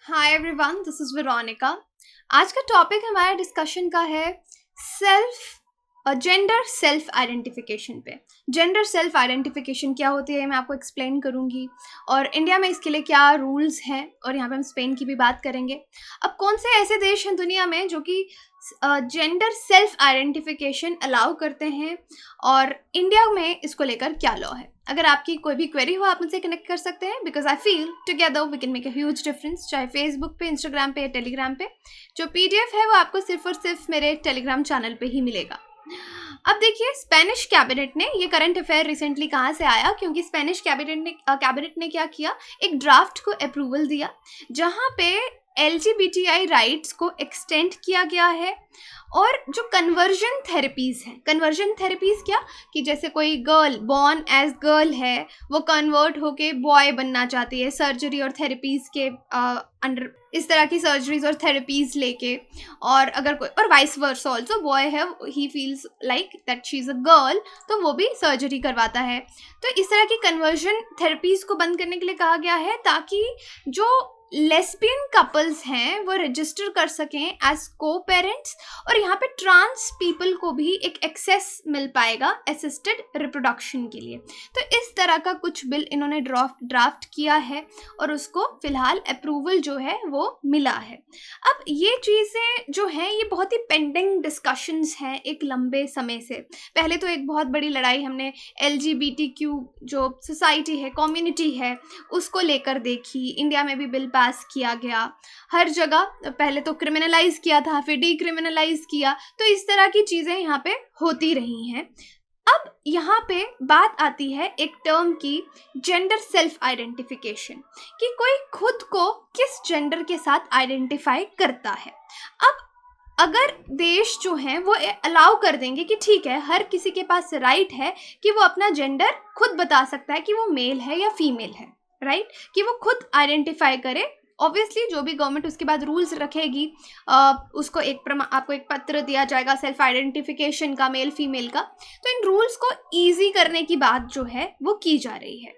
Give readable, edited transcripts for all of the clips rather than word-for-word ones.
Hi everyone, this is Veronica. आज का topic हमारे डिस्कशन का है जेंडर सेल्फ आइडेंटिफिकेशन पे। जेंडर सेल्फ आइडेंटिफिकेशन क्या होती है मैं आपको एक्सप्लेन करूंगी, और इंडिया में इसके लिए क्या रूल्स हैं, और यहाँ पे हम स्पेन की भी बात करेंगे। अब कौन से ऐसे देश हैं दुनिया में जो कि जेंडर सेल्फ आइडेंटिफिकेशन अलाउ करते हैं, और इंडिया में इसको लेकर क्या लॉ है। अगर आपकी कोई भी क्वेरी हो आप मुझसे कनेक्ट कर सकते हैं, because I feel together we can make a huge difference, चाहे फेसबुक पे, इंस्टाग्राम पे या टेलीग्राम पे। जो पीडीएफ है वो आपको सिर्फ और सिर्फ मेरे टेलीग्राम चैनल पे ही मिलेगा। अब देखिए, स्पेनिश कैबिनेट ने, ये करंट अफेयर रिसेंटली कहाँ से आया, क्योंकि स्पेनिश कैबिनेट ने क्या किया, एक ड्राफ्ट को अप्रूवल दिया जहाँ पे एलजीबीटीआई राइट्स को एक्सटेंड किया गया है। और जो कन्वर्जन थेरेपीज़ हैं, कन्वर्जन थेरेपीज़ क्या, कि जैसे कोई गर्ल बॉर्न एज गर्ल है, वो कन्वर्ट होके बॉय बनना चाहती है सर्जरी और थेरेपीज़ के अंडर, इस तरह की सर्जरीज और थेरेपीज़ लेके। और अगर कोई, और वाइस वर्सा ऑल्सो, बॉय है, he feels like that she is a girl, तो वो भी सर्जरी करवाता है। तो इस तरह की कन्वर्जन थेरेपीज़ को बंद करने के लिए कहा गया है, ताकि जो लेस्बियन कपल्स हैं वो रजिस्टर कर सकें एज को पेरेंट्स, और यहाँ पे ट्रांस पीपल को भी एक एक्सेस मिल पाएगा असिस्टेड रिप्रोडक्शन के लिए। तो इस तरह का कुछ बिल इन्होंने ड्राफ्ट किया है, और उसको फिलहाल अप्रूवल जो है वो मिला है। अब ये चीज़ें जो हैं ये बहुत ही पेंडिंग डिस्कशंस हैं एक लंबे समय से। पहले तो एक बहुत बड़ी लड़ाई हमने एलजीबीटीक्यू जो सोसाइटी है, कम्युनिटी है, उसको लेकर देखी। इंडिया में भी बिल पास किया गया, हर जगह पहले तो क्रिमिनलाइज किया था, फिर डीक्रिमिनलाइज किया, तो इस तरह की चीज़ें यहाँ पे होती रही हैं। अब यहाँ पे बात आती है एक टर्म की, जेंडर सेल्फ आइडेंटिफिकेशन, कि कोई खुद को किस जेंडर के साथ आइडेंटिफाई करता है। अब अगर देश जो हैं वो अलाउ कर देंगे कि ठीक है, हर किसी के पास राइट है कि वो अपना जेंडर खुद बता सकता है कि वो मेल है या फीमेल है, राइट, कि वो खुद आइडेंटिफाई करे। ऑब्वियसली जो भी गवर्नमेंट उसके बाद रूल्स रखेगी, उसको आपको एक पत्र दिया जाएगा सेल्फ आइडेंटिफिकेशन का, मेल फीमेल का। तो इन रूल्स को ईजी करने की बात जो है वो की जा रही है,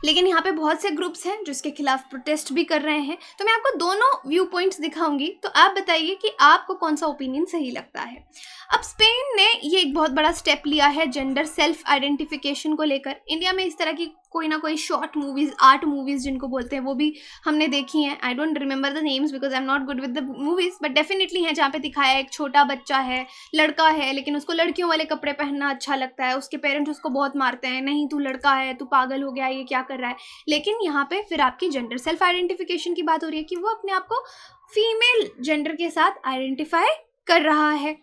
लेकिन यहाँ पे बहुत से ग्रुप्स हैं जो इसके खिलाफ प्रोटेस्ट भी कर रहे हैं। तो मैं आपको दोनों व्यू पॉइंट्स दिखाऊंगी, तो आप बताइए कि आपको कौन सा ओपिनियन सही लगता है। अब स्पेन ने ये एक बहुत बड़ा स्टेप लिया है जेंडर सेल्फ आइडेंटिफिकेशन को लेकर। इंडिया में इस तरह की कोई ना कोई शॉर्ट मूवीज़, आर्ट मूवीज़ जिनको बोलते हैं, वो भी हमने देखी हैं। I don't remember the names because I am not good with the movies, but definitely हैं जहाँ पे दिखाया है एक छोटा बच्चा है, लड़का है, लेकिन उसको लड़कियों वाले कपड़े पहनना अच्छा लगता है। उसके पेरेंट्स उसको बहुत मारते हैं, नहीं तू लड़का है, तू पागल हो गया, ये क्या कर रहा है। लेकिन यहाँ पे फिर आपकी जेंडर सेल्फ आइडेंटिफिकेशन की बात हो रही है कि वो अपने आप को फीमेल जेंडर के साथ आइडेंटिफाई कर रहा है।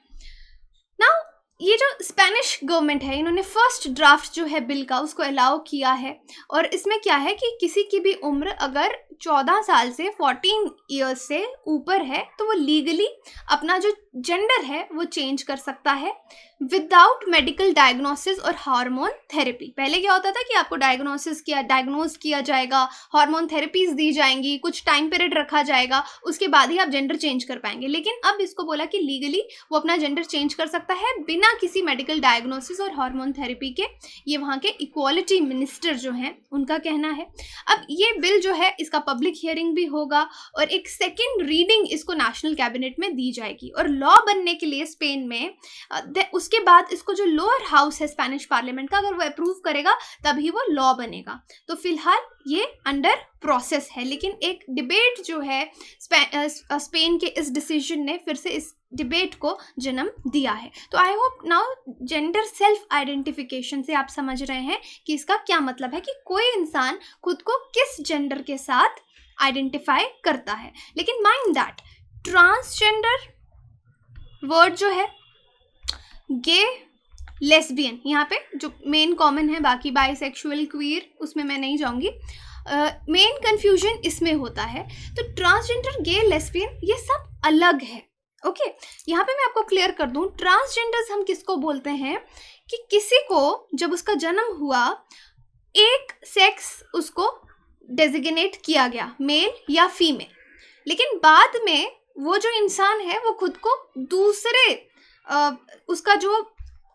नाउ ये जो स्पेनिश गवर्नमेंट है, इन्होंने फर्स्ट ड्राफ्ट जो है बिल का उसको अलाउ किया है, और इसमें क्या है कि किसी की भी उम्र अगर 14 साल से 14 ईयर्स से ऊपर है तो वो लीगली अपना जो जेंडर है वो चेंज कर सकता है विदाउट मेडिकल डायग्नोसिस और हार्मोन थेरेपी। पहले क्या होता था कि आपको डायग्नोज किया जाएगा, हार्मोन थेरेपीज दी जाएंगी, कुछ टाइम पीरियड रखा जाएगा, उसके बाद ही आप जेंडर चेंज कर पाएंगे। लेकिन अब इसको बोला कि लीगली वो अपना जेंडर चेंज कर सकता है बिना किसी मेडिकल डायग्नोसिस और हार्मोन थेरेपी के। ये वहाँ के इक्वालिटी मिनिस्टर जो हैं उनका कहना है। अब ये बिल जो है इसका पब्लिक हियरिंग भी होगा, और एक सेकेंड रीडिंग इसको नेशनल कैबिनेट में दी जाएगी, और लॉ बनने के लिए स्पेन में उसके बाद इसको जो लोअर हाउस है स्पेनिश पार्लियामेंट का, अगर वो अप्रूव करेगा तभी वो लॉ बनेगा। तो फिलहाल ये अंडर प्रोसेस है, लेकिन एक डिबेट जो है स्पेन के इस डिसीजन ने फिर से इस डिबेट को जन्म दिया है। तो I hope now gender self identification से आप समझ रहे हैं कि इसका क्या मतलब है, कि कोई इंसान खुद को किस जेंडर के साथ आइडेंटिफाई करता है। लेकिन माइंड दैट ट्रांसजेंडर वर्ड जो है, गे, लेस्बियन, यहाँ पे जो मेन कॉमन है, बाकी बाइसेक्सुअल, क्वीर, उसमें मैं नहीं जाऊँगी। मेन कन्फ्यूजन इसमें होता है। तो ट्रांसजेंडर, गे, लेस्बियन ये सब अलग है। ओके, यहाँ पे मैं आपको क्लियर कर दूँ, ट्रांसजेंडर्स हम किसको बोलते हैं, कि किसी को जब उसका जन्म हुआ एक सेक्स उसको डेजिग्नेट किया गया, मेल या फीमेल, लेकिन बाद में वो जो इंसान है वो खुद को दूसरे उसका जो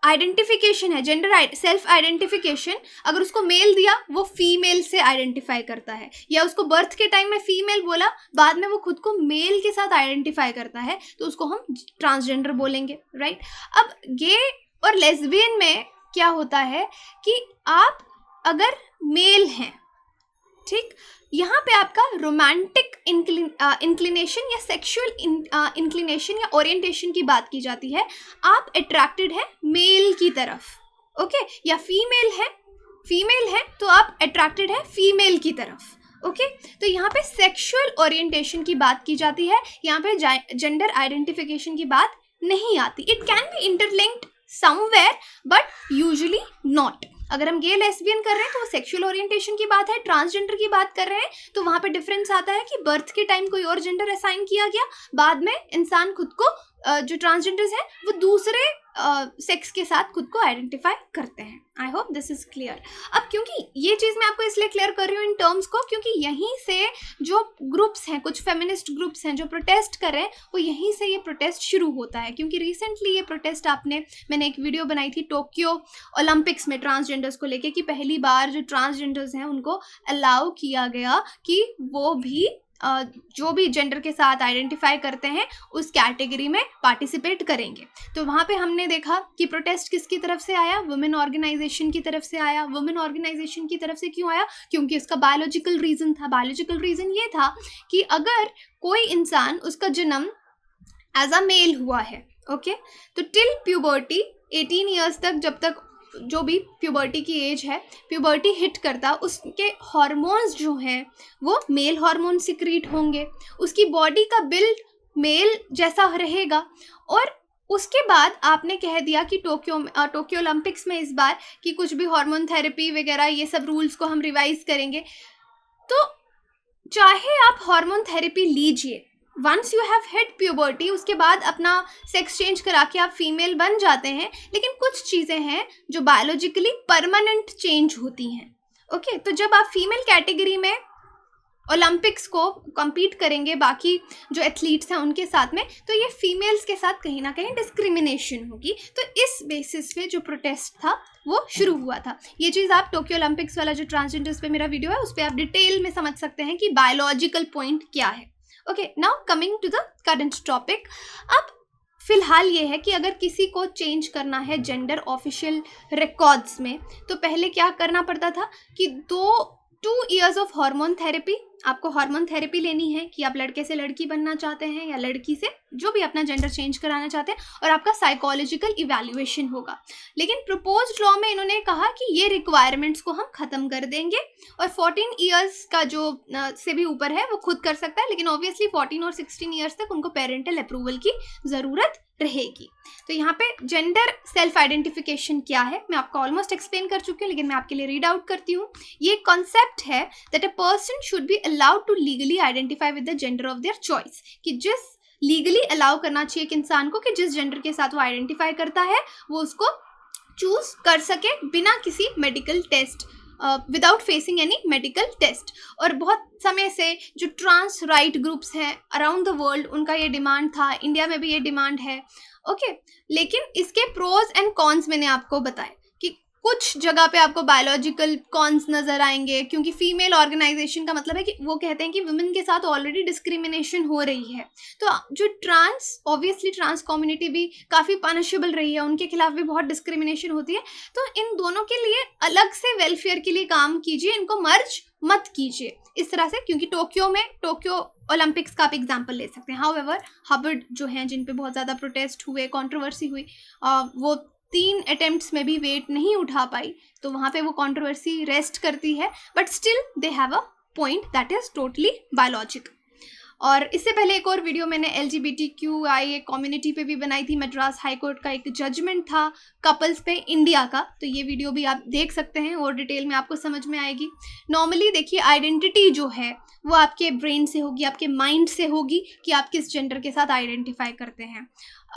आइडेंटिफिकेशन है, जेंडर सेल्फ आइडेंटिफिकेशन, अगर उसको मेल दिया वो फीमेल से आइडेंटिफाई करता है, या उसको बर्थ के टाइम में फीमेल बोला, बाद में वो खुद को मेल के साथ आइडेंटिफाई करता है, तो उसको हम ट्रांसजेंडर बोलेंगे, राइट। अब गे और लेस्बियन में क्या होता है कि आप अगर मेल हैं, ठीक, यहाँ पे आपका रोमांटिक इंक्लिनेशन या सेक्सुअल इंक्लिनेशन या ओरिएंटेशन की बात की जाती है, आप अट्रैक्टेड है मेल की तरफ, ओके, या फीमेल है तो आप अट्रैक्टेड है फीमेल की तरफ, ओके। तो यहाँ पे सेक्सुअल ओरिएंटेशन की बात की जाती है, यहाँ पे जेंडर आइडेंटिफिकेशन की बात नहीं आती। It can be interlinked somewhere but usually not. अगर हम गे लेस्बियन कर रहे हैं तो वो सेक्सुअल ओरिएंटेशन की बात है, ट्रांसजेंडर की बात कर रहे हैं तो वहाँ पे डिफरेंस आता है कि बर्थ के टाइम कोई और जेंडर असाइन किया गया, बाद में इंसान खुद को जो ट्रांसजेंडर्स हैं वो दूसरे सेक्स के साथ खुद को आइडेंटिफाई करते हैं। I hope this is clear. अब क्योंकि ये चीज़ मैं आपको इसलिए क्लियर कर रही हूँ इन टर्म्स को, क्योंकि यहीं से जो ग्रुप्स हैं, कुछ फेमिनिस्ट ग्रुप्स हैं जो प्रोटेस्ट कर रहे हैं, वो यहीं से ये प्रोटेस्ट शुरू होता है। क्योंकि रिसेंटली ये प्रोटेस्ट मैंने एक वीडियो बनाई थी टोक्यो ओलंपिक्स में ट्रांसजेंडर्स को लेके, कि पहली बार जो ट्रांसजेंडर्स हैं उनको अलाउ किया गया कि वो भी जो भी जेंडर के साथ आइडेंटिफाई करते हैं उस कैटेगरी में पार्टिसिपेट करेंगे। तो वहाँ पे हमने देखा कि प्रोटेस्ट किसकी तरफ से आया, वुमेन ऑर्गेनाइजेशन की तरफ से आया। वुमेन ऑर्गेनाइजेशन की तरफ से क्यों आया? क्योंकि उसका बायोलॉजिकल रीज़न था। बायोलॉजिकल रीज़न ये था कि अगर कोई इंसान, उसका जन्म एज अ मेल हुआ है, ओके, तो टिल प्यूबर्टी 18 ईयर्स तक, जब तक जो भी प्यूबर्टी की एज है, प्यूबर्टी हिट करता, उसके हार्मोन्स जो हैं वो मेल हार्मोन सिक्रीट होंगे, उसकी बॉडी का बिल्ड मेल जैसा रहेगा। और उसके बाद आपने कह दिया कि टोक्यो ओलंपिक्स में इस बार कि कुछ भी हार्मोन थेरेपी वगैरह ये सब रूल्स को हम रिवाइज करेंगे। तो चाहे आप हार्मोन थेरेपी लीजिए, once you have hit puberty, उसके बाद अपना सेक्स चेंज करा के आप फीमेल बन जाते हैं, लेकिन कुछ चीज़ें हैं जो बायोलॉजिकली परमानेंट चेंज होती हैं, ओके। तो जब आप फीमेल कैटेगरी में ओलंपिक्स को compete करेंगे बाकी जो एथलीट्स हैं उनके साथ में, तो ये फीमेल्स के साथ कहीं ना कहीं डिस्क्रिमिनेशन होगी। तो इस बेसिस पे जो प्रोटेस्ट था वो शुरू हुआ था। ये चीज़ आप टोक्यो ओलंपिक्स वाला जो ट्रांसजेंडर्स पे मेरा वीडियो है उस पर आप डिटेल में समझ सकते हैं कि बायोलॉजिकल पॉइंट क्या है। Okay, now coming to the current topic. अब फिलहाल ये है कि अगर किसी को चेंज करना है जेंडर ऑफिशियल रिकॉर्ड्स में, तो पहले क्या करना पड़ता था कि 2 ईयर्स ऑफ हार्मोन थेरेपी, आपको हार्मोन थेरेपी लेनी है कि आप लड़के से लड़की बनना चाहते हैं या लड़की से जो भी अपना जेंडर चेंज कराना चाहते हैं, और आपका साइकोलॉजिकल इवैल्यूएशन होगा। लेकिन प्रपोज्ड लॉ में इन्होंने कहा कि ये रिक्वायरमेंट्स को हम ख़त्म कर देंगे और 14 ईयर्स का जो से भी ऊपर है वो खुद कर सकता है, लेकिन ऑब्वियसली 14 और 16 ईयर्स तक उनको पेरेंटल अप्रूवल की ज़रूरत रहेगी। तो यहाँ पे जेंडर सेल्फ आइडेंटिफिकेशन क्या है मैं आपको ऑलमोस्ट एक्सप्लेन कर चुकी हूँ, लेकिन मैं आपके लिए रीड आउट करती हूँ। ये कॉन्सेप्ट है that a person should be allowed to legally identify with the gender of their choice, कि जिस लीगली अलाउ करना चाहिए एक इंसान को कि जिस जेंडर के साथ वो आइडेंटिफाई करता है वो उसको चूज कर सके बिना किसी medical test, without facing any medical test. और बहुत समय से जो ट्रांस राइट ग्रुप्स हैं अराउंड द वर्ल्ड उनका ये डिमांड था, इंडिया में भी ये डिमांड है, ओके। लेकिन इसके प्रोज एंड कॉन्स मैंने आपको बताए कि कुछ जगह पे आपको बायोलॉजिकल कॉन्स नज़र आएंगे, क्योंकि फीमेल ऑर्गेनाइजेशन का मतलब है कि वो कहते हैं कि वुमेन के साथ ऑलरेडी डिस्क्रिमिनेशन हो रही है। तो जो ऑब्वियसली ट्रांस कम्युनिटी भी काफ़ी पनिशेबल रही है, उनके खिलाफ भी बहुत डिस्क्रिमिनेशन होती है। तो इन दोनों के लिए अलग से वेलफेयर के लिए काम कीजिए, इनको मर्ज मत कीजिए इस तरह से। क्योंकि टोक्यो ओलंपिक्स का आप एग्जाम्पल ले सकते हैं। हाउएवर हार्वर्ड जो हैं जिन पे बहुत ज़्यादा प्रोटेस्ट हुए, कंट्रोवर्सी हुई, वो 3 अटेम्प्ट्स में भी वेट नहीं उठा पाई, तो वहाँ पे वो कंट्रोवर्सी रेस्ट करती है, but still they have a point that is totally biological. और इससे पहले एक और वीडियो मैंने LGBTQI कम्युनिटी पे भी बनाई थी। मद्रास हाई कोर्ट का एक जजमेंट था कपल्स पे इंडिया का, तो ये वीडियो भी आप देख सकते हैं और डिटेल में आपको समझ में आएगी। नॉर्मली देखिए, आइडेंटिटी जो है वो आपके ब्रेन से होगी, आपके माइंड से होगी कि आप किस जेंडर के साथ आइडेंटिफाई करते हैं।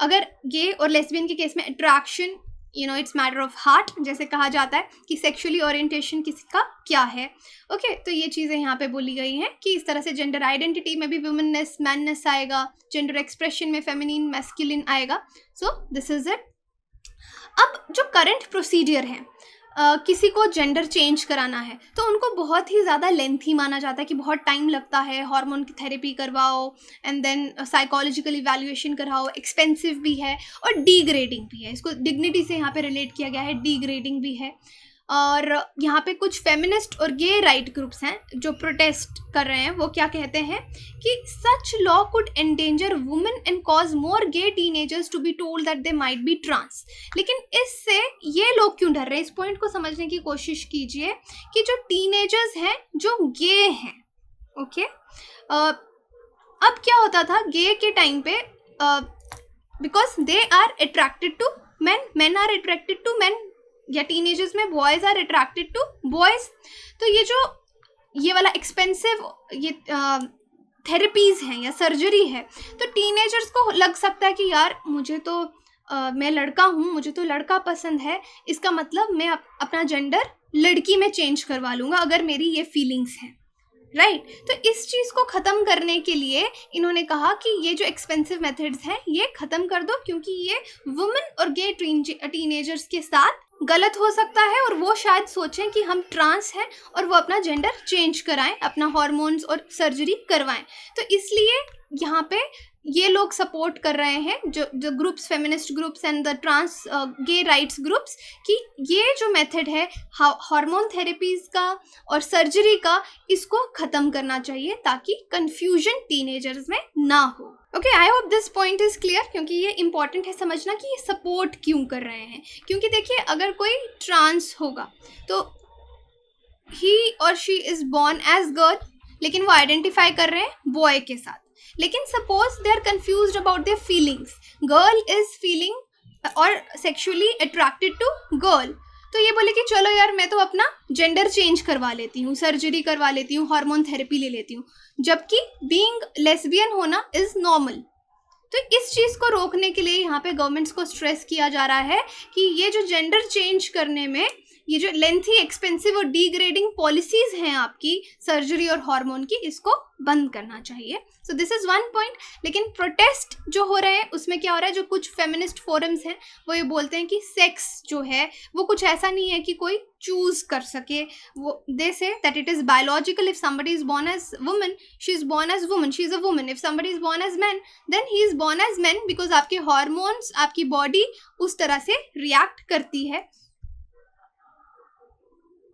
अगर गे और लेस्बियन के केस में attraction, it's matter of heart, जैसे कहा जाता है कि सेक्सुअली ओरिएंटेशन किसका क्या है, ओके। तो ये चीज़ें यहाँ पे बोली गई हैं कि इस तरह से जेंडर आइडेंटिटी में भी वुमेननेस मैननेस आएगा, जेंडर एक्सप्रेशन में फेमिनिन मैस्कुलिन आएगा। So this is it. अब जो करंट प्रोसीजर है, किसी को जेंडर चेंज कराना है तो उनको बहुत ही ज़्यादा लेंथी माना जाता है कि बहुत टाइम लगता है, हार्मोन की थेरेपी करवाओ एंड देन साइकोलॉजिकल इवैल्यूएशन कराओ, एक्सपेंसिव भी है और डिग्रेडिंग भी है। इसको डिग्निटी से यहाँ पे रिलेट किया गया है, डिग्रेडिंग भी है। और यहाँ पे कुछ फेमिनिस्ट और गे राइट ग्रुप्स हैं जो प्रोटेस्ट कर रहे हैं। वो क्या कहते हैं कि such law could endanger women and cause more gay teenagers to be told that they might be trans. लेकिन इससे ये लोग क्यों डर रहे हैं, इस पॉइंट को समझने की कोशिश कीजिए कि जो टीनेजर्स हैं जो गे हैं, ओके, अब क्या होता था गे के टाइम पे, because they are attracted to man are attracted to man, या टीनेजर्स में boys are attracted to boys. तो ये वाला एक्सपेंसिव ये थेरेपीज हैं या सर्जरी है, तो टीनेजर्स को लग सकता है कि यार मुझे तो मैं लड़का हूँ, मुझे तो लड़का पसंद है, इसका मतलब मैं अपना जेंडर लड़की में चेंज करवा लूँगा अगर मेरी ये फीलिंग्स हैं, राइट। तो इस चीज़ को ख़त्म करने के लिए इन्होंने कहा कि ये जो एक्सपेंसिव मेथड्स हैं ये ख़त्म कर दो, क्योंकि ये वुमेन और गे टीनेजर्स के साथ गलत हो सकता है और वो शायद सोचें कि हम ट्रांस हैं और वो अपना जेंडर चेंज कराएं, अपना हार्मोन्स और सर्जरी करवाएं। तो इसलिए यहाँ पे ये लोग सपोर्ट कर रहे हैं, जो groups, feminist groups and the trans gay rights groups, कि ये जो मेथड है हार्मोन थेरेपीज का और सर्जरी का, इसको ख़त्म करना चाहिए ताकि कन्फ्यूजन टीनेजर्स में ना हो। Okay, I hope this point is clear, क्योंकि ये इंपॉर्टेंट है समझना कि ये सपोर्ट क्यों कर रहे हैं। क्योंकि देखिए, अगर कोई ट्रांस होगा तो ही और she is born as girl, लेकिन वो आइडेंटिफाई कर रहे हैं बॉय के साथ। लेकिन suppose they are confused about their feelings, girl is feeling और सेक्सुअली अट्रैक्टेड टू गर्ल, तो ये बोले कि चलो यार मैं तो अपना जेंडर चेंज करवा लेती हूँ, सर्जरी करवा लेती हूँ, हार्मोन थेरेपी ले लेती हूँ, जबकि बीइंग लेस्बियन होना इज नॉर्मल। तो इस चीज़ को रोकने के लिए यहाँ पे गवर्नमेंट्स को स्ट्रेस किया जा रहा है कि ये जो जेंडर चेंज करने में ये जो लेंथी, एक्सपेंसिव और डिग्रेडिंग पॉलिसीज़ हैं आपकी सर्जरी और हार्मोन की, इसको बंद करना चाहिए। So this is one point. लेकिन प्रोटेस्ट जो हो रहे हैं उसमें क्या हो रहा है, जो कुछ फेमिनिस्ट फोरम्स हैं वो ये बोलते हैं कि सेक्स जो है वो कुछ ऐसा नहीं है कि कोई चूज़ कर सके। वो they say that it is biological, if somebody is born as woman she is born as woman, she is a woman, if somebody is born as man then he is born as man, because आपके hormones, आपकी body उस तरह से react करती है।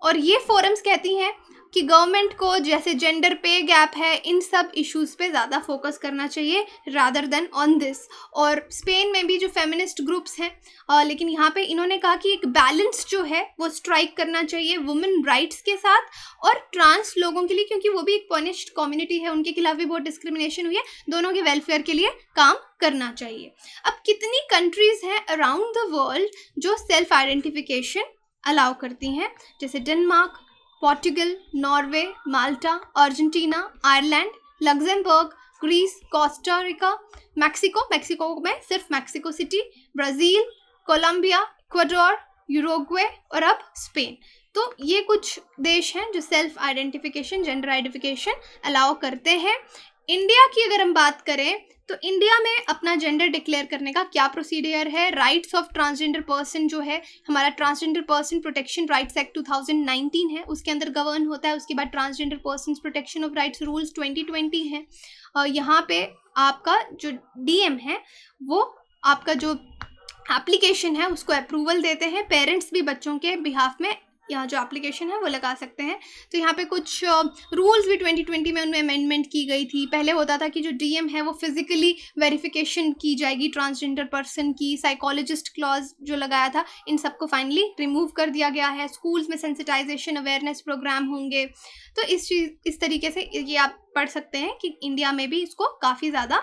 और ये forums कहती हैं कि गवर्नमेंट को जैसे जेंडर पे गैप है, इन सब इश्यूज़ पे ज़्यादा फोकस करना चाहिए रादर देन ऑन दिस। और स्पेन में भी जो फेमिनिस्ट ग्रुप्स हैं, लेकिन यहाँ पे इन्होंने कहा कि एक बैलेंस जो है वो स्ट्राइक करना चाहिए वुमेन राइट्स के साथ और ट्रांस लोगों के लिए, क्योंकि वो भी एक पनिश्ड कम्युनिटी है, उनके खिलाफ भी बहुत डिस्क्रिमिनेशन हुई है, दोनों के वेलफेयर के लिए काम करना चाहिए। अब कितनी कंट्रीज़ हैं अराउंड द वर्ल्ड जो सेल्फ आइडेंटिफिकेशन अलाउ करती हैं, जैसे Denmark, Portugal, Norway, Malta, Argentina, Ireland, Luxembourg, Greece, Costa Rica, Mexico में सिर्फ Mexico City, Brazil, Colombia, Ecuador, Uruguay और अब स्पेन। तो ये कुछ देश हैं जो self identification, gender identification allow करते हैं। इंडिया की अगर हम बात करें तो इंडिया में अपना जेंडर डिक्लेयर करने का क्या प्रोसीडियर है। राइट्स ऑफ ट्रांसजेंडर पर्सन जो है हमारा, transgender person protection rights act 2019 है, उसके अंदर गवर्न होता है। उसके बाद transgender person protection of rights rules 2020 है। यहाँ पे आपका जो डीएम है वो आपका जो एप्लीकेशन है उसको अप्रूवल देते हैं। पेरेंट्स भी बच्चों के बिहाफ में यहाँ जो एप्लीकेशन है वो लगा सकते हैं। तो यहाँ पे कुछ रूल्स भी 2020 में उनमें अमेंडमेंट की गई थी। पहले होता था कि जो डीएम है वो फिजिकली वेरिफिकेशन की जाएगी ट्रांसजेंडर पर्सन की, साइकोलॉजिस्ट क्लॉज जो लगाया था इन सबको फाइनली रिमूव कर दिया गया है। स्कूल्स में सेंसिटाइजेशन अवेयरनेस प्रोग्राम होंगे। तो इस तरीके से ये आप पढ़ सकते हैं कि इंडिया में भी इसको काफ़ी ज़्यादा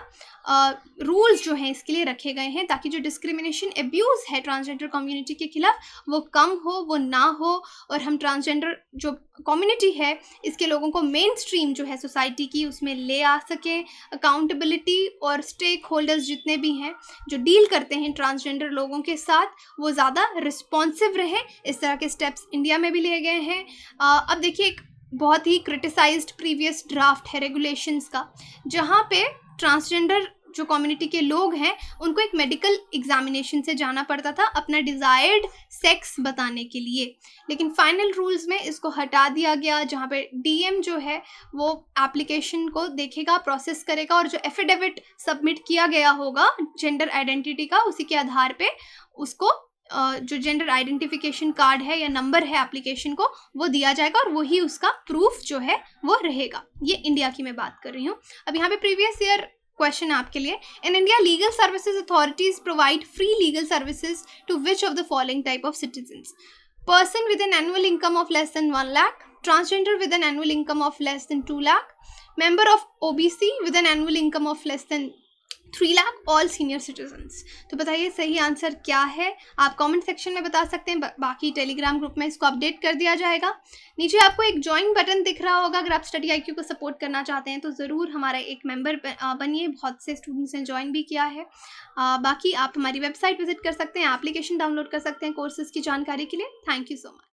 रूल्स जो हैं इसके लिए रखे गए हैं ताकि जो डिस्क्रिमिनेशन, एब्यूज़ है ट्रांसजेंडर कम्युनिटी के खिलाफ वो कम हो, वो ना हो, और हम ट्रांसजेंडर जो कम्युनिटी है इसके लोगों को मेन स्ट्रीम जो है सोसाइटी की उसमें ले आ सकें। अकाउंटेबिलिटी और स्टेक होल्डर्स जितने भी हैं जो डील करते हैं ट्रांसजेंडर लोगों के साथ वो ज़्यादा रिस्पॉन्सिव रहें। इस तरह के स्टेप्स इंडिया में भी लिए गए हैं। अब देखिए, एक बहुत ही क्रिटिसाइज्ड प्रीवियस ड्राफ्ट है रेगुलेशंस का, जहाँ पे ट्रांसजेंडर जो कम्युनिटी के लोग हैं उनको एक मेडिकल एग्जामिनेशन से जाना पड़ता था अपना डिज़ायर्ड सेक्स बताने के लिए। लेकिन फाइनल रूल्स में इसको हटा दिया गया, जहाँ पे डीएम जो है वो एप्लीकेशन को देखेगा, प्रोसेस करेगा, और जो एफिडेविट सबमिट किया गया होगा जेंडर आइडेंटिटी का, उसी के आधार पे उसको जो जेंडर आइडेंटिफिकेशन कार्ड है या नंबर है एप्लीकेशन को वो दिया जाएगा, और वही उसका प्रूफ जो है वो रहेगा। ये इंडिया की मैं बात कर रही हूँ। अब यहाँ पे प्रीवियस ईयर क्वेश्चन आपके लिए, in India legal services authorities provide free legal services to which of the following type of citizens? Person with an annual income of less than 1 lakh, transgender with an annual income of less than 2 lakh, member of OBC with an annual income of less than 3 lakh, all senior citizens. तो बताइए सही answer क्या है? आप comment section में बता सकते हैं, बाकी टेलीग्राम ग्रुप में इसको अपडेट कर दिया जाएगा। नीचे आपको एक ज्वाइन बटन दिख रहा होगा, अगर आप स्टडी IQ को सपोर्ट करना चाहते हैं तो ज़रूर हमारा एक मेंबर बनिए। बहुत से स्टूडेंट्स ने ज्वाइन भी किया है। बाकी आप हमारी वेबसाइट विजिट कर सकते हैं, एप्लीकेशन डाउनलोड कर सकते हैं कोर्सेज़ की जानकारी के लिए। Thank you so much.